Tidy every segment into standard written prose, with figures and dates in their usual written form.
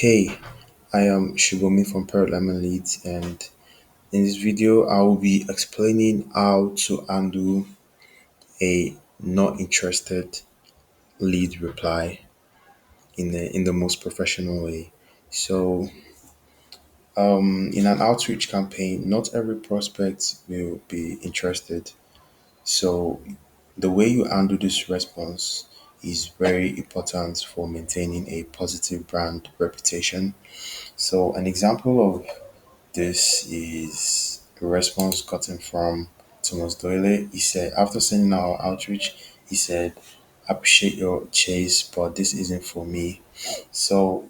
Hey, I am Shibomi from Parrot Lemon Leads, and in this video, I will be explaining how to handle a not interested lead reply in the most professional way. So, in an outreach campaign, not every prospect will be interested. So, the way you handle this response is very important for maintaining a positive brand reputation. So, an example of this is a response gotten from Thomas Doyle. He said, after sending our outreach, he said, appreciate your chase, but this isn't for me. So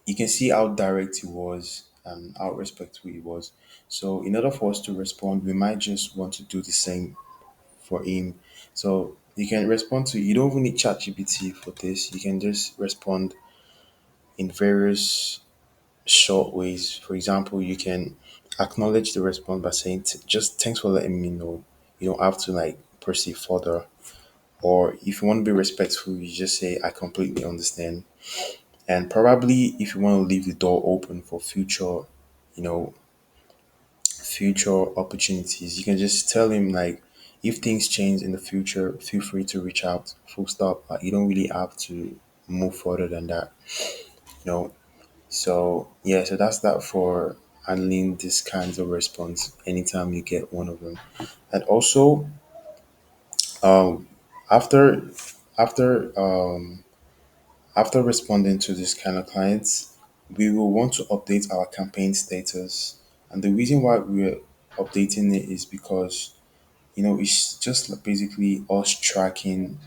you can see how direct he was and how respectful he was. So in order for us to respond, we might just want to do the same for him. So you can respond to, you don't even need ChatGPT for this. You can just respond in various short ways. For example, you can acknowledge the response by saying, just thanks for letting me know. You don't have to like proceed further. Or if you want to be respectful, you just say, I completely understand. And probably if you want to leave the door open for you know, future opportunities, you can just tell him like, if things change in the future, feel free to reach out. Full stop. You don't really have to move further than that. You know, So yeah, so that's that for handling these kinds of response anytime you get one of them. And also, um, after after after responding to this kind of clients, we will want to update our campaign status. And the reason why we're updating it is because it's just like basically us tracking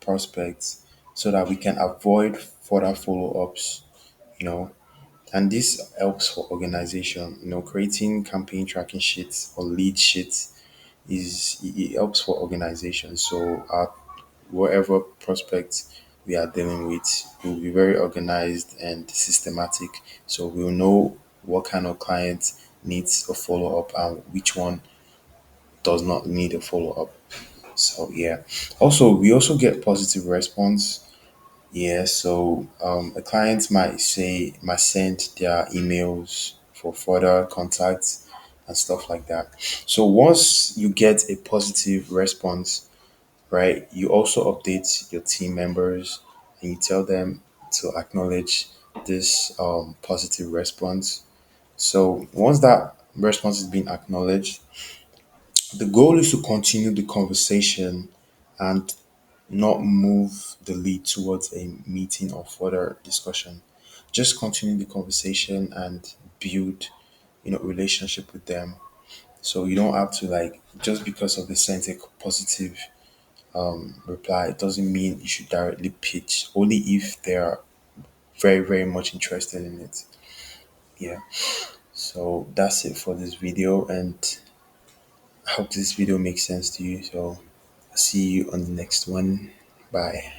prospects so that we can avoid further follow-ups. You know, And this helps for organization. Creating campaign tracking sheets or lead sheets it helps for organization. So whatever prospects we are dealing with will be very organized and systematic. So we'll know what kind of client needs a follow up and which one does not need a follow up. So yeah. Also, we also get positive response. Yeah, so a client might send their emails for further contacts and stuff like that. So once you get a positive response, right, you also update your team members and you tell them to acknowledge this positive response. So once that response has been acknowledged, the goal is to continue the conversation and not move the lead towards a meeting or further discussion. Just continue the conversation and build, relationship with them. So you don't have to like just because of the sent a positive reply, it doesn't mean you should directly pitch. Only if they are very, very much interested in it. Yeah. So that's it for this video, and I hope this video makes sense to you. So see you on the next one. Bye.